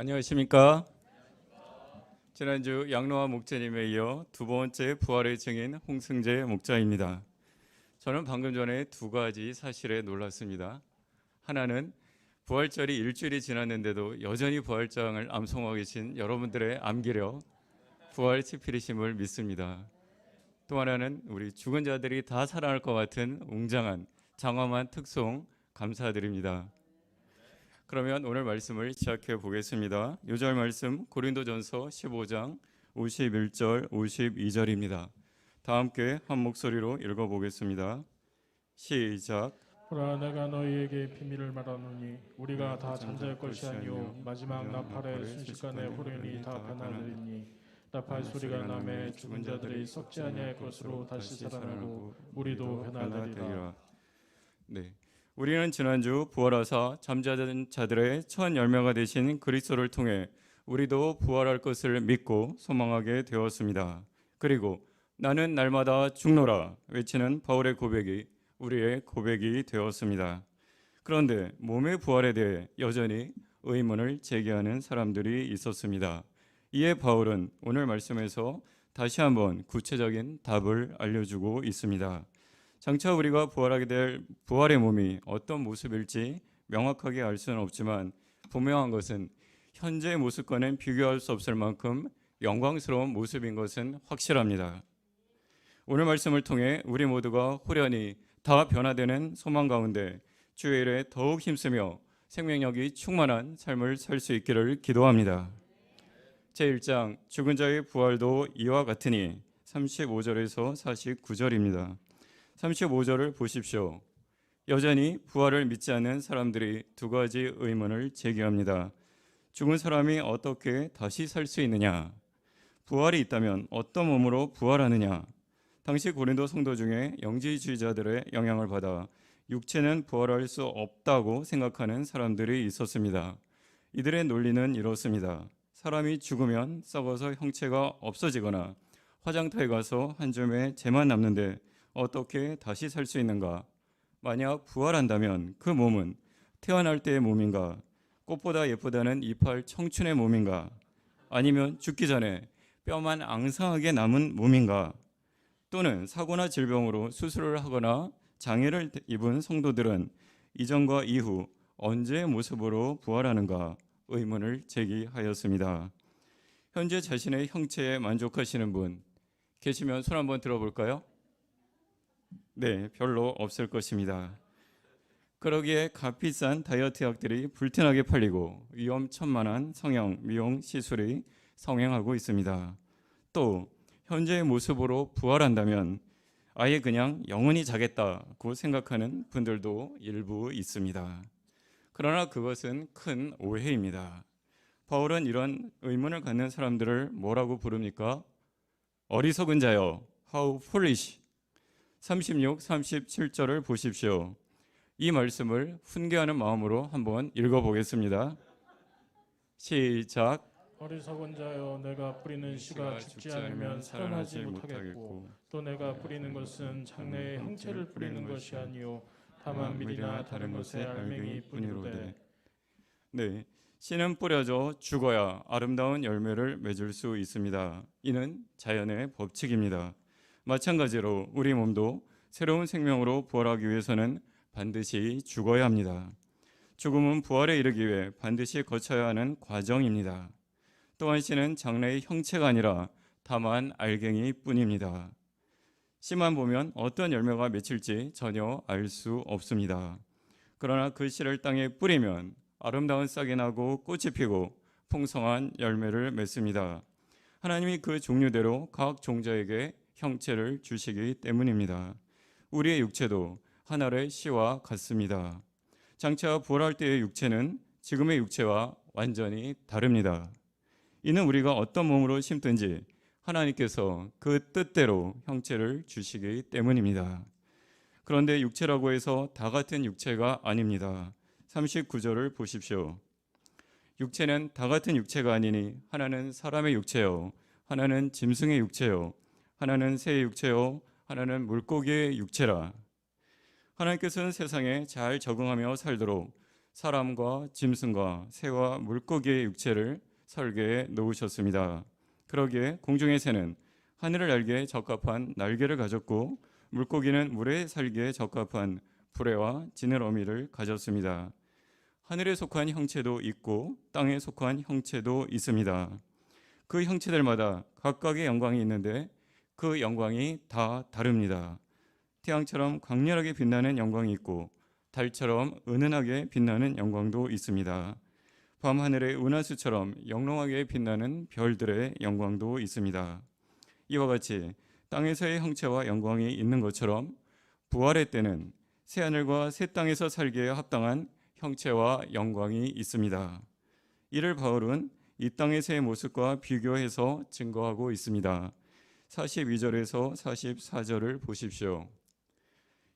안녕하십니까? 지난주 양로아 목사님에 이어 두 번째 부활의 증인 홍승재 목자입니다. 저는 방금 전에 두 가지 사실에 놀랐습니다. 하나는 부활절이 일주일이 지났는데도 여전히 부활장을 암송하고 계신 여러분들의 암기력, 부활 치필이심을 믿습니다. 또 하나는 우리 죽은 자들이 다 살아날 것 같은 웅장한 장엄한 특송 감사드립니다. 그러면 오늘 말씀을 시작해 보겠습니다. 요절 말씀 고린도전서 15장 51절 52절입니다. 다 함께 한 목소리로 읽어 보겠습니다. 시작. 보라, 내가 너희에게 비밀을 말하노니 우리가 다 잠잘 것이 아니요 마지막 나팔의 순식간에 호련히 다 변하리니 나팔 소리가 나매 죽은 자들이 썩지 아니할 것으로 다시 살아나고 우리도 변하리라. 네. 우리는 지난주 부활하사 잠자던 자들의 첫 열매가 되신 그리스도를 통해 우리도 부활할 것을 믿고 소망하게 되었습니다. 그리고 나는 날마다 죽노라 외치는 바울의 고백이 우리의 고백이 되었습니다. 그런데 몸의 부활에 대해 여전히 의문을 제기하는 사람들이 있었습니다. 이에 바울은 오늘 말씀에서 다시 한번 구체적인 답을 알려주고 있습니다. 장차 우리가 부활하게 될 부활의 몸이 어떤 모습일지 명확하게 알 수는 없지만 분명한 것은 현재의 모습과는 비교할 수 없을 만큼 영광스러운 모습인 것은 확실합니다. 오늘 말씀을 통해 우리 모두가 호련히 다 변화되는 소망 가운데 주의 일에 더욱 힘쓰며 생명력이 충만한 삶을 살 수 있기를 기도합니다. 제1장 죽은 자의 부활도 이와 같으니 35절에서 49절입니다. 35절을 보십시오. 여전히 부활을 믿지 않는 사람들이 두 가지 의문을 제기합니다. 죽은 사람이 어떻게 다시 살 수 있느냐? 부활이 있다면 어떤 몸으로 부활하느냐? 당시 고린도 성도 중에 영지주의자들의 영향을 받아 육체는 부활할 수 없다고 생각하는 사람들이 있었습니다. 이들의 논리는 이렇습니다. 사람이 죽으면 썩어서 형체가 없어지거나 화장터에 가서 한 줌의 재만 남는데 어떻게 다시 살 수 있는가? 만약 부활한다면 그 몸은 태어날 때의 몸인가? 꽃보다 예쁘다는 이팔 청춘의 몸인가? 아니면 죽기 전에 뼈만 앙상하게 남은 몸인가? 또는 사고나 질병으로 수술을 하거나 장애를 입은 성도들은 이전과 이후 언제의 모습으로 부활하는가? 의문을 제기하였습니다. 현재 자신의 형체에 만족하시는 분 계시면 손 한번 들어볼까요? 네, 별로 없을 것입니다. 그러기에 값비싼 다이어트 약들이 불티나게 팔리고 위험천만한 성형, 미용 시술이 성행하고 있습니다. 또 현재의 모습으로 부활한다면 아예 그냥 영원히 자겠다고 생각하는 분들도 일부 있습니다. 그러나 그것은 큰 오해입니다. 바울은 이런 의문을 갖는 사람들을 뭐라고 부릅니까? 어리석은 자여, how foolish. 36, 37절을 보십시오. 이 말씀을 훈계하는 마음으로 한번 읽어보겠습니다. 시작. 어리석은 자여, 내가 뿌리는 씨가 죽지 않으면 살아나지 못하겠고 또 내가 뿌리는 것은 장래의 형체를 뿌리는 것이 아니요 다만 밀이나 다른 것의 알맹이 뿐이로되. 네, 씨는 뿌려져 죽어야 아름다운 열매를 맺을 수 있습니다. 이는 자연의 법칙입니다. 마찬가지로 우리 몸도 새로운 생명으로 부활하기 위해서는 반드시 죽어야 합니다. 죽음은 부활에 이르기 위해 반드시 거쳐야 하는 과정입니다. 또한 씨는 장래의 형체가 아니라 다만 알갱이 뿐입니다. 씨만 보면 어떤 열매가 맺힐지 전혀 알 수 없습니다. 그러나 그 씨를 땅에 뿌리면 아름다운 싹이 나고 꽃이 피고 풍성한 열매를 맺습니다. 하나님이 그 종류대로 각 종자에게 형체를 주시기 때문입니다. 우리의 육체도 하늘의 씨와 같습니다. 장차 부활할 때의 육체는 지금의 육체와 완전히 다릅니다. 이는 우리가 어떤 몸으로 심든지 하나님께서 그 뜻대로 형체를 주시기 때문입니다. 그런데 육체라고 해서 다 같은 육체가 아닙니다. 39절을 보십시오. 육체는 다 같은 육체가 아니니 하나는 사람의 육체요, 하나는 짐승의 육체요, 하나는 새의 육체요, 하나는 물고기의 육체라. 하나님께서는 세상에 잘 적응하며 살도록 사람과 짐승과 새와 물고기의 육체를 설계해 놓으셨습니다. 그러기에 공중의 새는 하늘을 날기에 적합한 날개를 가졌고 물고기는 물에 살기에 적합한 부레와 지느러미를 가졌습니다. 하늘에 속한 형체도 있고 땅에 속한 형체도 있습니다. 그 형체들마다 각각의 영광이 있는데 그 영광이 다 다릅니다. 태양처럼 강렬하게 빛나는 영광이 있고 달처럼 은은하게 빛나는 영광도 있습니다. 밤하늘의 은하수처럼 영롱하게 빛나는 별들의 영광도 있습니다. 이와 같이 땅에서의 형체와 영광이 있는 것처럼 부활의 때는 새하늘과 새 땅에서 살기에 합당한 형체와 영광이 있습니다. 이를 바울은 이 땅에서의 모습과 비교해서 증거하고 있습니다. 42절에서 44절을 보십시오.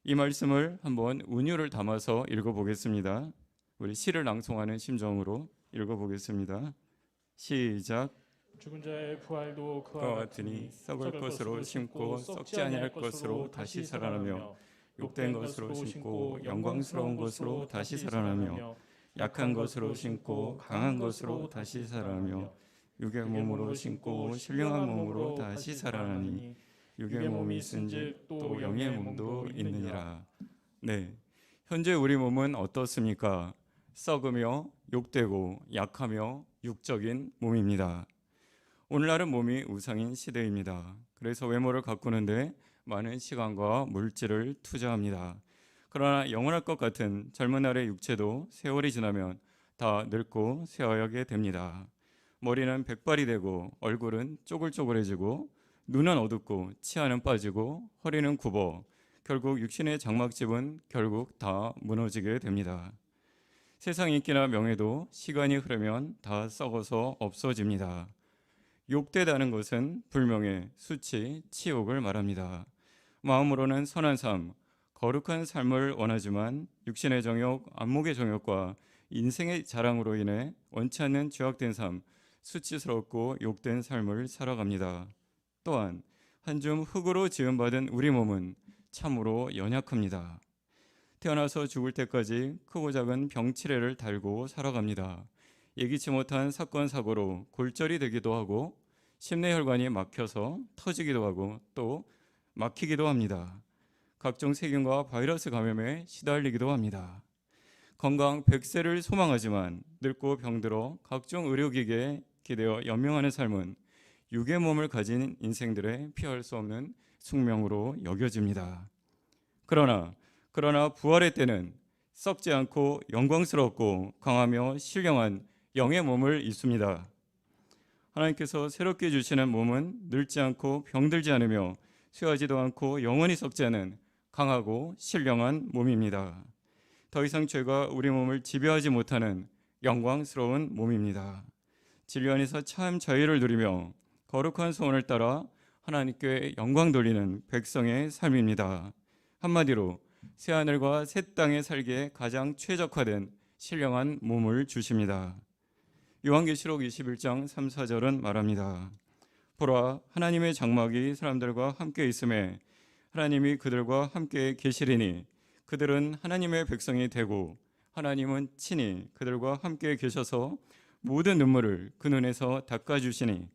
이 말씀을 한번 운율을 담아서 읽어보겠습니다. 우리 시를 낭송하는 심정으로 읽어보겠습니다. 시작. 죽은 자의 부활도 그와 그와 같으니 같으니 썩을 것으로 심고 썩지 아니할 것으로 다시 살아나며 욕된 것으로 심고 영광스러운 것으로 다시 살아나며 약한 것으로 심고 강한 것으로 다시 살아나며 육의 몸으로 심고 신령한 몸으로 다시 살아나니 육의 몸이 있은즉 또 영의 몸도 있느니라. 네, 현재 우리 몸은 어떻습니까? 썩으며 욕되고 약하며 육적인 몸입니다. 오늘날은 몸이 우상인 시대입니다. 그래서 외모를 가꾸는데 많은 시간과 물질을 투자합니다. 그러나 영원할 것 같은 젊은 날의 육체도 세월이 지나면 다 늙고 쇠하게 됩니다. 머리는 백발이 되고 얼굴은 쪼글쪼글해지고 눈은 어둡고 치아는 빠지고 허리는 굽어 결국 육신의 장막집은 결국 다 무너지게 됩니다. 세상 인기나 명예도 시간이 흐르면 다 썩어서 없어집니다. 욕되다는 것은 불명예, 수치, 치욕을 말합니다. 마음으로는 선한 삶, 거룩한 삶을 원하지만 육신의 정욕, 안목의 정욕과 인생의 자랑으로 인해 원치 않는 죄악된 삶, 수치스럽고 욕된 삶을 살아갑니다. 또한 한 줌 흙으로 지음받은 우리 몸은 참으로 연약합니다. 태어나서 죽을 때까지 크고 작은 병치레를 달고 살아갑니다. 예기치 못한 사건 사고로 골절이 되기도 하고 심내혈관이 막혀서 터지기도 하고 또 막히기도 합니다. 각종 세균과 바이러스 감염에 시달리기도 합니다. 건강 100세를 소망하지만 늙고 병들어 각종 의료기기에 기대어 연명하는 삶은 육의 몸을 가진 인생들의 피할 수 없는 숙명으로 여겨집니다. 그러나 부활의 때는 썩지 않고 영광스럽고 강하며 신령한 영의 몸을 입습니다. 하나님께서 새롭게 주시는 몸은 늙지 않고 병들지 않으며 쇠하지도 않고 영원히 썩지 않은 강하고 신령한 몸입니다. 더 이상 죄가 우리 몸을 지배하지 못하는 영광스러운 몸입니다. 진리 안에서 참 자유를 누리며 거룩한 소원을 따라 하나님께 영광 돌리는 백성의 삶입니다. 한마디로 새하늘과 새 땅에 살기에 가장 최적화된 신령한 몸을 주십니다. 요한계시록 21장 3, 4절은 말합니다. 보라, 하나님의 장막이 사람들과 함께 있음에 하나님이 그들과 함께 계시리니 그들은 하나님의 백성이 되고 하나님은 친히 그들과 함께 계셔서 모든 눈물을 그 눈에서 닦아주시니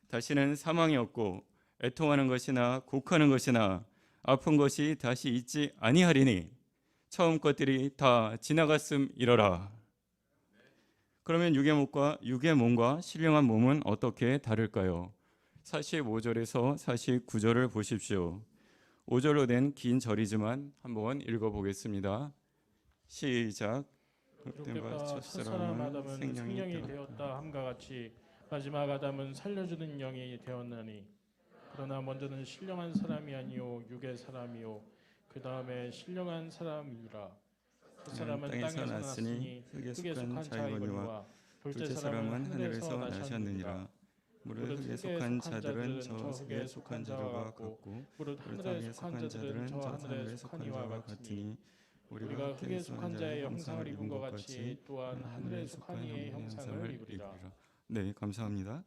다시는 사망이 없고 애통하는 것이나 곡하는 것이나 아픈 것이 다시 있지 아니하리니 처음 것들이 다 지나갔음이러라. 그러면 육의 몸과 신령한 몸은 어떻게 다를까요? 45절에서 49절을 보십시오. 5절로 된 긴 절이지만 한번 읽어보겠습니다. 시작. 그때가 첫 사람 아담은 생명이 되었다 함과 같이 마지막 아담은 살려주는 영이 되었나니 그러나 먼저는 신령한 사람이 아니요 육의 사람이요 그 다음에 신령한 사람이라. 그 사람은 땅에서 났으니 흙에 속한 자이거니와 둘째 사람은 하늘에서 나셨느니라. 무릇 흙에 속한 자들은 저 흙에 속한 자와 같고 무릇 하늘에 속한 자들은 저 하늘에 속한 이와 같으니 우리가 흙에 속한 자의 형상을 입은 것 같이 또한 하늘에 속한 이의 형상을 입으리라. 네, 감사합니다.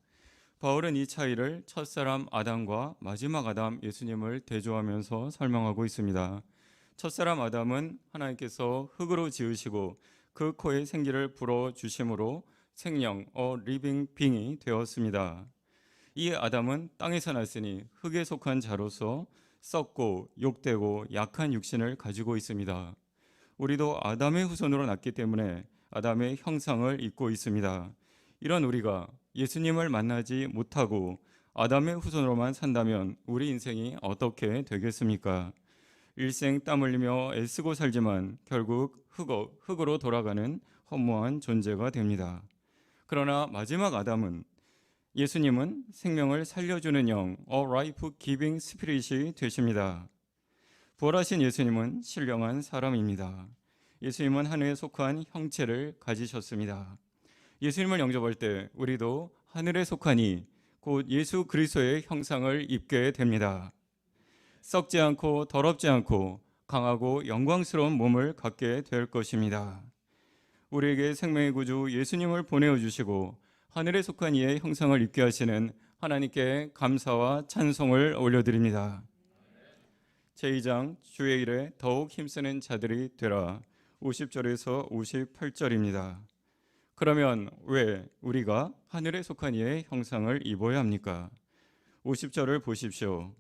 바울은 이 차이를 첫사람 아담과 마지막 아담 예수님을 대조하면서 설명하고 있습니다. 첫사람 아담은 하나님께서 흙으로 지으시고 그 코에 생기를 불어 주심으로 생명 리빙 빙이 되었습니다. 이 아담은 땅에서 났으니 흙에 속한 자로서 썩고 욕되고 약한 육신을 가지고 있습니다. 우리도 아담의 후손으로 났기 때문에 아담의 형상을 입고 있습니다. 이런 우리가 예수님을 만나지 못하고 아담의 후손으로만 산다면 우리 인생이 어떻게 되겠습니까? 일생 땀 흘리며 애쓰고 살지만 결국 흙으로 돌아가는 허무한 존재가 됩니다. 그러나 마지막 아담은 예수님은 생명을 살려주는 영, life giving spirit이 되십니다. 부활하신 예수님은 신령한 사람입니다. 예수님은 하늘에 속한 형체를 가지셨습니다. 예수님을 영접할 때 우리도 하늘에 속한 이, 곧 예수 그리스도의 형상을 입게 됩니다. 썩지 않고 더럽지 않고 강하고 영광스러운 몸을 갖게 될 것입니다. 우리에게 생명의 구주 예수님을 보내어 주시고 하늘에 속한 이의 형상을 입게 하시는 하나님께 감사와 찬송을 올려드립니다. 제2장 주의 일에 더욱 힘쓰는 자들이 되라. 50절에서 58절입니다. 그러면 왜 우리가 하늘에 속한 이의 형상을 입어야 합니까? 50절을 보십시오.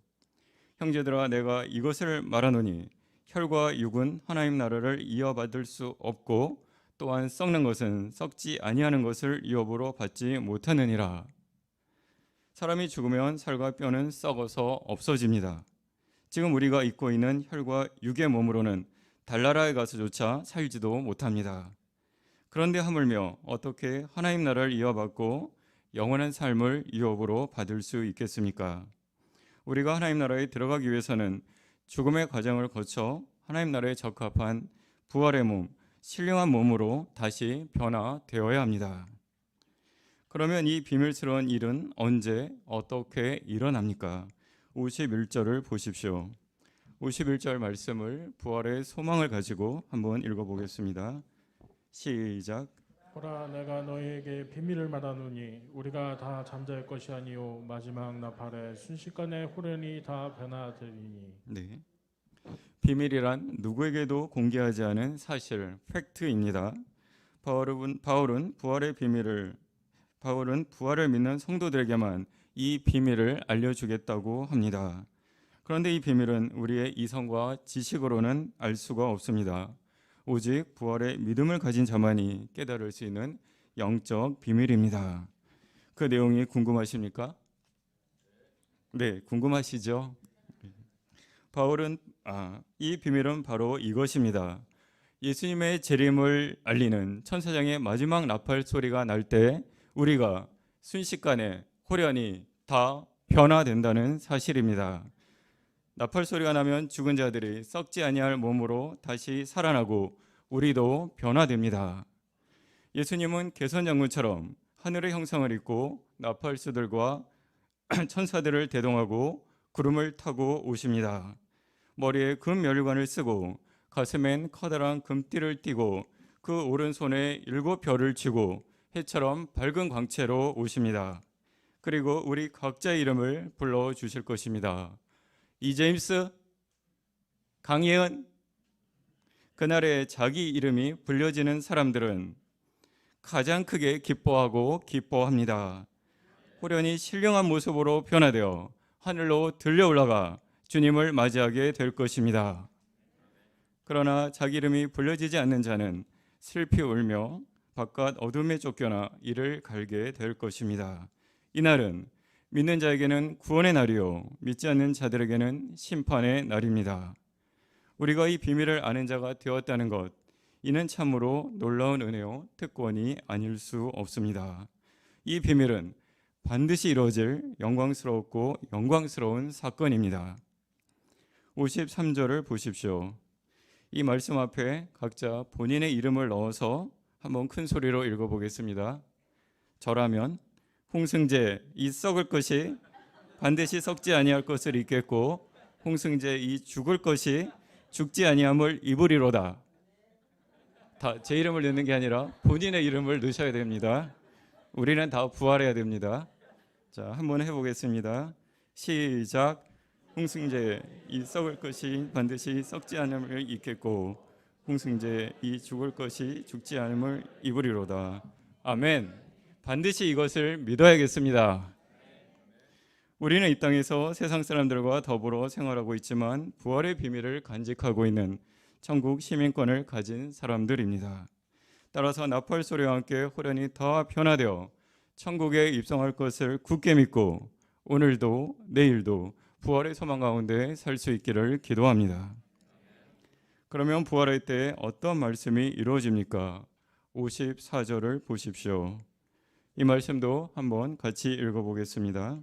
형제들아 내가 이것을 말하노니 혈과 육은 하나님 나라를 이어받을 수 없고 또한 썩는 것은 썩지 아니하는 것을 유업으로 받지 못하느니라. 사람이 죽으면 살과 뼈는 썩어서 없어집니다. 지금 우리가 입고 있는 혈과 육의 몸으로는 달나라에 가서조차 살지도 못합니다. 그런데 하물며 어떻게 하나님 나라를 이어받고 영원한 삶을 유업으로 받을 수 있겠습니까? 우리가 하나님 나라에 들어가기 위해서는 죽음의 과정을 거쳐 하나님 나라에 적합한 부활의 몸, 신령한 몸으로 다시 변화되어야 합니다. 그러면 이 비밀스러운 일은 언제 어떻게 일어납니까? 51절을 보십시오. 51절 말씀을 부활의 소망을 가지고 한번 읽어보겠습니다. 시작. 보라 내가 너희에게 비밀을 말하노니 우리가 다 잠잘 것이 아니요 마지막 나팔에 순식간에 후련히 다 변화되리니. 네. 비밀이란 누구에게도 공개하지 않은 사실, 팩트입니다. 바울은 부활의 비밀을 믿는 성도들에게만 이 비밀을 알려주겠다고 합니다. 그런데 이 비밀은 우리의 이성과 지식으로는 알 수가 없습니다. 오직 부활의 믿음을 가진 자만이 깨달을 수 있는 영적 비밀입니다. 그 내용이 궁금하십니까? 네, 궁금하시죠? 이 비밀은 바로 이것입니다. 예수님의 재림을 알리는 천사장의 마지막 나팔 소리가 날 때 우리가 순식간에 호련히 다 변화된다는 사실입니다. 나팔 소리가 나면 죽은 자들이 썩지 아니할 몸으로 다시 살아나고 우리도 변화됩니다. 예수님은 개선장군처럼 하늘의 형상을 입고 나팔수들과 천사들을 대동하고 구름을 타고 오십니다. 머리에 금 면류관을 쓰고 가슴엔 커다란 금띠를 띠고 그 오른손에 7별을 쥐고 해처럼 밝은 광채로 오십니다. 그리고 우리 각자의 이름을 불러주실 것입니다. 이제임스, 강예은. 그날에 자기 이름이 불려지는 사람들은 가장 크게 기뻐합니다. 호련히 신령한 모습으로 변화되어 하늘로 들려 올라가 주님을 맞이하게 될 것입니다. 그러나 자기 이름이 불려지지 않는 자는 슬피 울며 바깥 어둠에 쫓겨나 이를 갈게 될 것입니다. 이날은 믿는 자에게는 구원의 날이요 믿지 않는 자들에게는 심판의 날입니다. 우리가 이 비밀을 아는 자가 되었다는 것, 이는 참으로 놀라운 은혜요 특권이 아닐 수 없습니다. 이 비밀은 반드시 이루어질 영광스럽고 영광스러운 사건입니다. 53절을 보십시오. 이 말씀 앞에 각자 본인의 이름을 넣어서 한번 큰 소리로 읽어보겠습니다. 저라면 홍승재 이 썩을 것이 반드시 썩지 아니할 것을 입겠고 홍승재 이 죽을 것이 죽지 아니함을 입으리로다. 다 제 이름을 넣는 게 아니라 본인의 이름을 넣으셔야 됩니다. 우리는 다 부활해야 됩니다. 자, 한번 해보겠습니다. 시작. 홍승제 이 썩을 것이 반드시 썩지 않음을 입겠고 홍승제 이 죽을 것이 죽지 않음을 입으리로다. 아멘. 반드시 이것을 믿어야겠습니다. 우리는 이 땅에서 세상 사람들과 더불어 생활하고 있지만 부활의 비밀을 간직하고 있는 천국 시민권을 가진 사람들입니다. 따라서 나팔 소리와 함께 호련히 다 변화되어 천국에 입성할 것을 굳게 믿고 오늘도 내일도 부활의 소망 가운데 살 수 있기를 기도합니다. 그러면 부활할 때 어떤 말씀이 이루어집니까? 54절을 보십시오. 이 말씀도 한번 같이 읽어보겠습니다.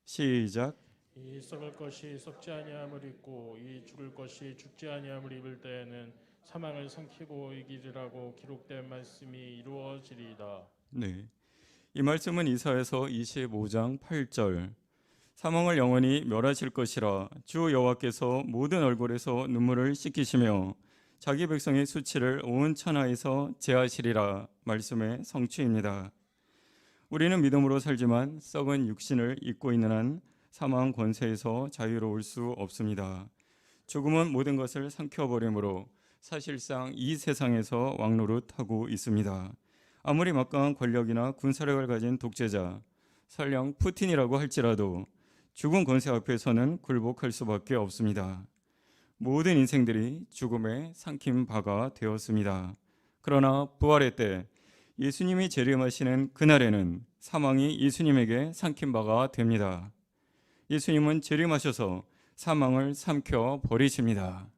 시작. 이 썩을 것이 썩지 아니함을 입고 이 죽을 것이 죽지 아니함을 입을 때에는 사망을 삼키고 이기리라고 기록된 말씀이 이루어지리이다. 네, 이 말씀은 이사야서 25장 8절 사망을 영원히 멸하실 것이라 주 여호와께서 모든 얼굴에서 눈물을 씻기시며 자기 백성의 수치를 온 천하에서 제하시리라 말씀의 성취입니다. 우리는 믿음으로 살지만 썩은 육신을 입고 있는 한 사망 권세에서 자유로울 수 없습니다. 죽음은 모든 것을 삼켜버리므로 사실상 이 세상에서 왕노릇하고 있습니다. 아무리 막강한 권력이나 군사력을 가진 독재자, 설령 푸틴이라고 할지라도 죽은 권세 앞에서는 굴복할 수밖에 없습니다. 모든 인생들이 죽음에 삼킨 바가 되었습니다. 그러나 부활의 때 예수님이 재림하시는 그날에는 사망이 예수님에게 삼킨 바가 됩니다. 예수님은 재림하셔서 사망을 삼켜 버리십니다.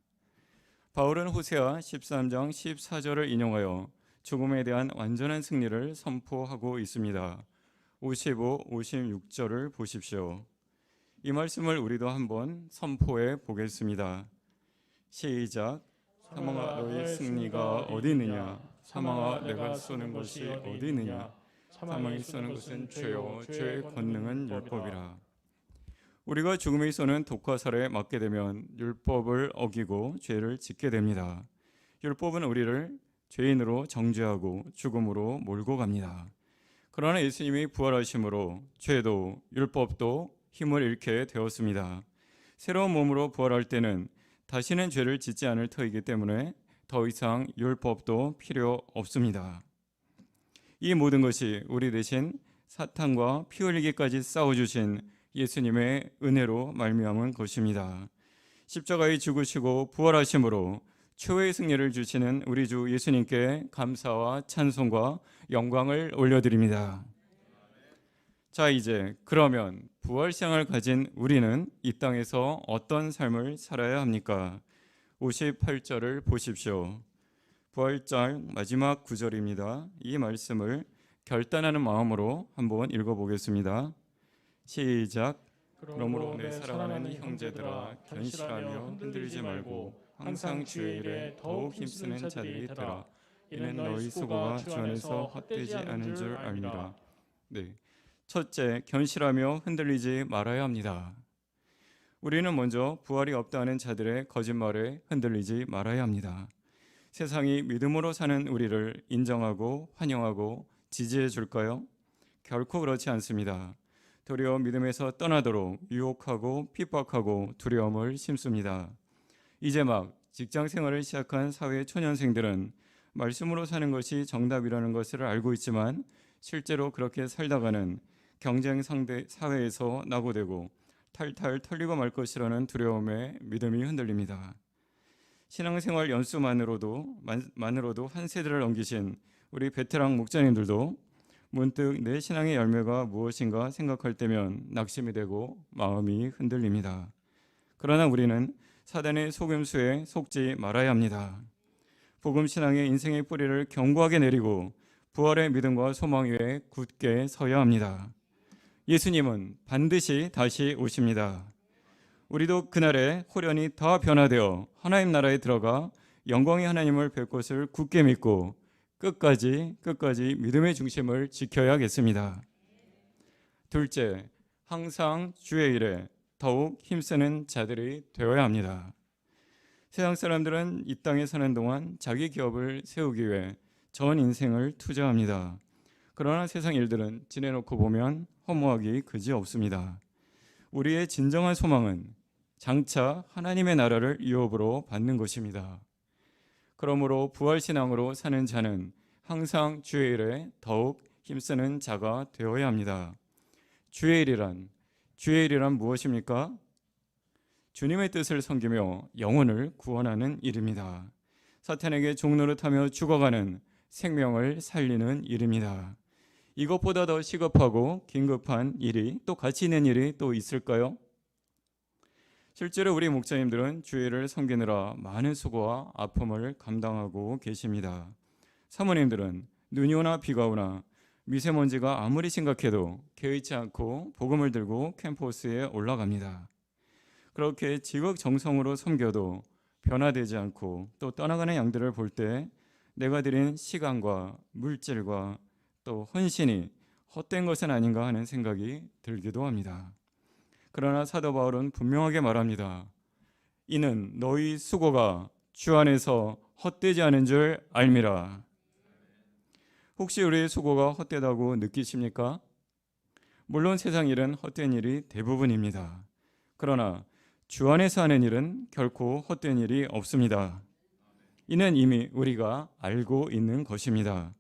바울은 호세아 13장 14절을 인용하여 죽음에 대한 완전한 승리를 선포하고 있습니다. 55, 56절을 보십시오. 이 말씀을 우리도 한번 선포해 보겠습니다. 시작. 사망아 너의 승리가 어디 있느냐? 사망아 내가 쏘는 것이 어디 있느냐? 사망이 쏘는 것은 죄요 죄의 권능은 율법이라. 우리가 죽음의 쏘는 독화살에 맞게 되면 율법을 어기고 죄를 짓게 됩니다. 율법은 우리를 죄인으로 정죄하고 죽음으로 몰고 갑니다. 그러나 예수님이 부활하심으로 죄도 율법도 힘을 잃게 되었습니다. 새로운 몸으로 부활할 때는 다시는 죄를 짓지 않을 터이기 때문에 더 이상 율법도 필요 없습니다. 이 모든 것이 우리 대신 사탄과 피 흘리기까지 싸워주신 예수님의 은혜로 말미암은 것입니다. 십자가에 죽으시고 부활하심으로 최후의 승리를 주시는 우리 주 예수님께 감사와 찬송과 영광을 올려드립니다. 자, 이제 그러면 부활신앙을 가진 우리는 이 땅에서 어떤 삶을 살아야 합니까? 58절을 보십시오. 부활장 마지막 구절입니다. 이 말씀을 결단하는 마음으로 한번 읽어보겠습니다. 시작. 그러므로 내 사랑하는 형제들아 견실하며 흔들리지 말고 항상 주의 일에 더욱 힘쓰는 자들이 되라. 이는 너희 수고가 주 안에서 헛되지 않은 줄 압니다. 네, 첫째, 견실하며 흔들리지 말아야 합니다. 우리는 먼저 부활이 없다는 자들의 거짓말에 흔들리지 말아야 합니다. 세상이 믿음으로 사는 우리를 인정하고 환영하고 지지해 줄까요? 결코 그렇지 않습니다. 도리어 믿음에서 떠나도록 유혹하고 핍박하고 두려움을 심습니다. 이제 막 직장 생활을 시작한 사회 초년생들은 말씀으로 사는 것이 정답이라는 것을 알고 있지만 실제로 그렇게 살다가는 경쟁 상대 사회에서 낙오되고 탈탈 털리고 말 것이라는 두려움에 믿음이 흔들립니다. 신앙생활 연수만으로도 한 세대를 넘기신 우리 베테랑 목자님들도 문득 내 신앙의 열매가 무엇인가 생각할 때면 낙심이 되고 마음이 흔들립니다. 그러나 우리는 사단의 속임수에 속지 말아야 합니다. 복음 신앙의 인생의 뿌리를 견고하게 내리고 부활의 믿음과 소망 위에 굳게 서야 합니다. 예수님은 반드시 다시 오십니다. 우리도 그날에 호련히 다 변화되어 하나님 나라에 들어가 영광의 하나님을 뵐 것을 굳게 믿고 끝까지 믿음의 중심을 지켜야겠습니다. 둘째, 항상 주의 일에 더욱 힘쓰는 자들이 되어야 합니다. 세상 사람들은 이 땅에 사는 동안 자기 기업을 세우기 위해 전 인생을 투자합니다. 그러나 세상 일들은 지내놓고 보면 허무하기 그지없습니다. 우리의 진정한 소망은 장차 하나님의 나라를 유업으로 받는 것입니다. 그러므로 부활신앙으로 사는 자는 항상 주의 일에 더욱 힘쓰는 자가 되어야 합니다. 주의 일이란 무엇입니까? 주님의 뜻을 섬기며 영혼을 구원하는 일입니다. 사탄에게 종노릇하며 죽어가는 생명을 살리는 일입니다. 이것보다 더 시급하고 긴급한 일이, 또 가치 있는 일이 또 있을까요? 실제로 우리 목사님들은 주의 일을 섬기느라 많은 수고와 아픔을 감당하고 계십니다. 사모님들은 눈이 오나 비가 오나 미세먼지가 아무리 심각해도 개의치 않고 복음을 들고 캠퍼스에 올라갑니다. 그렇게 지극정성으로 섬겨도 변화되지 않고 또 떠나가는 양들을 볼 때 내가 들인 시간과 물질과 또 헌신이 헛된 것은 아닌가 하는 생각이 들기도 합니다. 그러나 사도 바울은 분명하게 말합니다. 이는 너희 수고가 주 안에서 헛되지 않은 줄 알미라. 혹시 우리의 수고가 헛되다고 느끼십니까? 물론 세상 일은 헛된 일이 대부분입니다. 그러나 주 안에서 하는 일은 결코 헛된 일이 없습니다. 이는 이미 우리가 알고 있는 것입니다.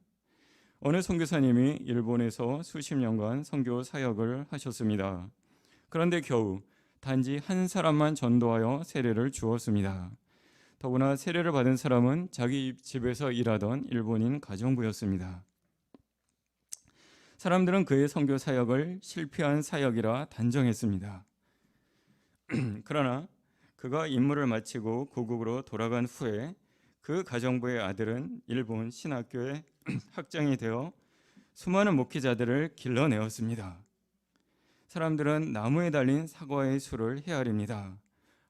어느 선교사님이 일본에서 수십 년간 선교 사역을 하셨습니다. 그런데 겨우 단지 한 사람만 전도하여 세례를 주었습니다. 더구나 세례를 받은 사람은 자기 집에서 일하던 일본인 가정부였습니다. 사람들은 그의 선교 사역을 실패한 사역이라 단정했습니다. 그러나 그가 임무를 마치고 고국으로 돌아간 후에 그 가정부의 아들은 일본 신학교의 학장이 되어 수많은 목회자들을 길러내었습니다. 사람들은 나무에 달린 사과의 수를 헤아립니다.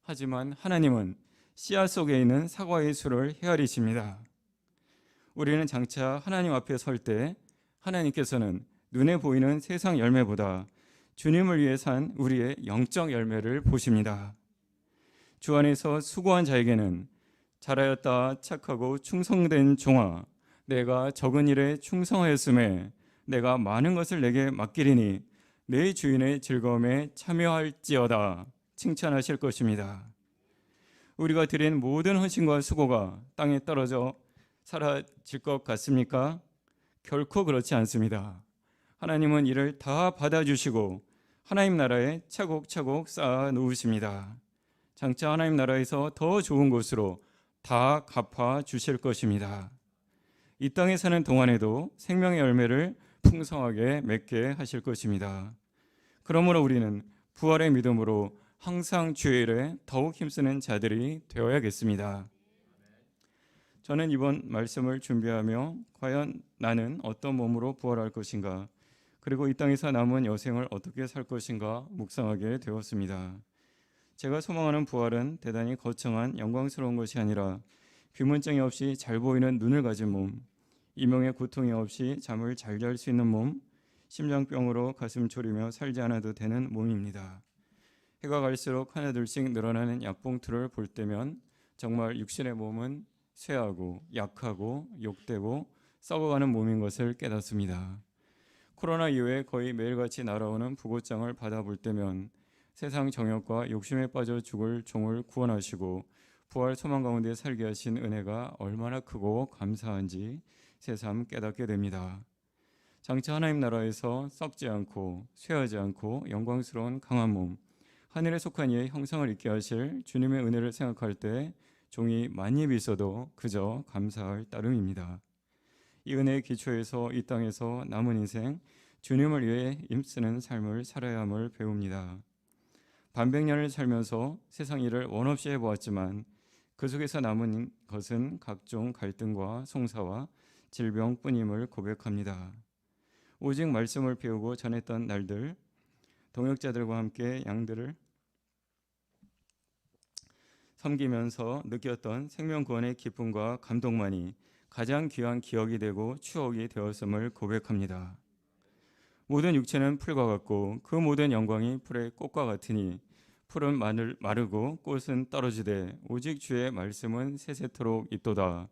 하지만 하나님은 씨앗 속에 있는 사과의 수를 헤아리십니다. 우리는 장차 하나님 앞에 설 때 하나님께서는 눈에 보이는 세상 열매보다 주님을 위해 산 우리의 영적 열매를 보십니다. 주 안에서 수고한 자에게는 잘하였다 착하고 충성된 종아, 내가 적은 일에 충성하였음에 내가 많은 것을 내게 맡기리니 내 주인의 즐거움에 참여할지어다 칭찬하실 것입니다. 우리가 드린 모든 헌신과 수고가 땅에 떨어져 사라질 것 같습니까? 결코 그렇지 않습니다. 하나님은 이를 다 받아주시고 하나님 나라에 차곡차곡 쌓아 놓으십니다. 장차 하나님 나라에서 더 좋은 곳으로 다 갚아 주실 것입니다. 이 땅에 사는 동안에도 생명의 열매를 풍성하게 맺게 하실 것입니다. 그러므로 우리는 부활의 믿음으로 항상 주의 일에 더욱 힘쓰는 자들이 되어야겠습니다. 저는 이번 말씀을 준비하며 과연 나는 어떤 몸으로 부활할 것인가, 그리고 이 땅에서 남은 여생을 어떻게 살 것인가 묵상하게 되었습니다. 제가 소망하는 부활은 대단히 거창한 영광스러운 것이 아니라 귀문증이 없이 잘 보이는 눈을 가진 몸, 이명의 고통이 없이 잠을 잘 잘 수 있는 몸, 심장병으로 가슴 졸이며 살지 않아도 되는 몸입니다. 해가 갈수록 하나둘씩 늘어나는 약봉투를 볼 때면 정말 육신의 몸은 쇠하고 약하고 욕되고 썩어가는 몸인 것을 깨닫습니다. 코로나 이후에 거의 매일같이 날아오는 부고장을 받아볼 때면 세상 정욕과 욕심에 빠져 죽을 종을 구원하시고 부활 소망 가운데 살게 하신 은혜가 얼마나 크고 감사한지 새삼 깨닫게 됩니다. 장차 하나님 나라에서 썩지 않고 쇠하지 않고 영광스러운 강한 몸, 하늘에 속한 이의 형상을 입게 하실 주님의 은혜를 생각할 때 종이 만입 있어도 그저 감사할 따름입니다. 이 은혜의 기초에서 이 땅에서 남은 인생 주님을 위해 힘쓰는 삶을 살아야 함을 배웁니다. 반백년을 살면서 세상 일을 원없이 해보았지만 그 속에서 남은 것은 각종 갈등과 송사와 질병뿐임을 고백합니다. 오직 말씀을 배우고 전했던 날들, 동역자들과 함께 양들을 섬기면서 느꼈던 생명구원의 기쁨과 감동만이 가장 귀한 기억이 되고 추억이 되었음을 고백합니다. 모든 육체는 풀과 같고 그 모든 영광이 풀의 꽃과 같으니 풀은 마르고 꽃은 떨어지되 오직 주의 말씀은 세세토록 있도다.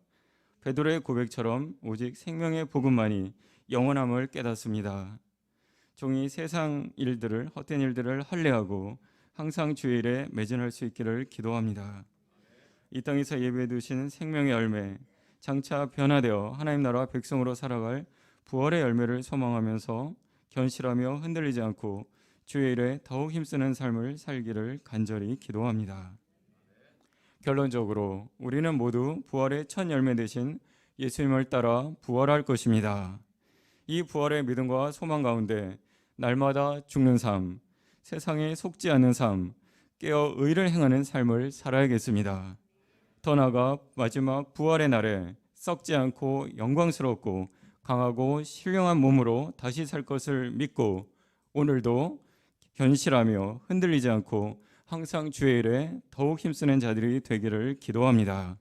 베드로의 고백처럼 오직 생명의 복음만이 영원함을 깨닫습니다. 종이 세상 일들을, 헛된 일들을 할례하고 항상 주일에 매진할 수 있기를 기도합니다. 이 땅에서 예배해 두신 생명의 열매, 장차 변화되어 하나님 나라 백성으로 살아갈 부활의 열매를 소망하면서 견실하며 흔들리지 않고 주의 일에 더욱 힘쓰는 삶을 살기를 간절히 기도합니다. 결론적으로 우리는 모두 부활의 첫 열매 되신 예수님을 따라 부활할 것입니다. 이 부활의 믿음과 소망 가운데 날마다 죽는 삶, 세상에 속지 않는 삶, 깨어 의를 행하는 삶을 살아야겠습니다. 더 나아가 마지막 부활의 날에 썩지 않고 영광스럽고 강하고 신령한 몸으로 다시 살 것을 믿고 오늘도 견실하며 흔들리지 않고 항상 주의 일에 더욱 힘쓰는 자들이 되기를 기도합니다.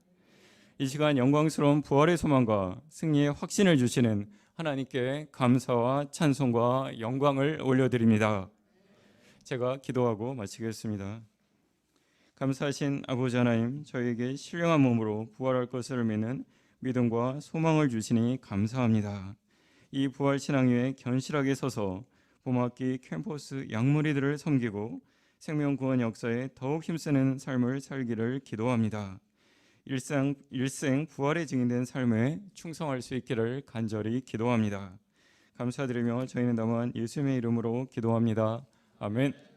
이 시간 영광스러운 부활의 소망과 승리의 확신을 주시는 하나님께 감사와 찬송과 영광을 올려드립니다. 제가 기도하고 마치겠습니다. 감사하신 아버지 하나님, 저에게 신령한 몸으로 부활할 것을 믿는 믿음과 소망을 주시니 감사합니다. 이 부활 신앙 위에 견실하게 서서 봄학기 캠퍼스 양무리들을 섬기고 생명 구원 역사에 더욱 힘쓰는 삶을 살기를 기도합니다. 일생 부활에 증인된 삶에 충성할 수 있기를 간절히 기도합니다. 감사드리며 저희는 다만 예수님의 이름으로 기도합니다. 아멘.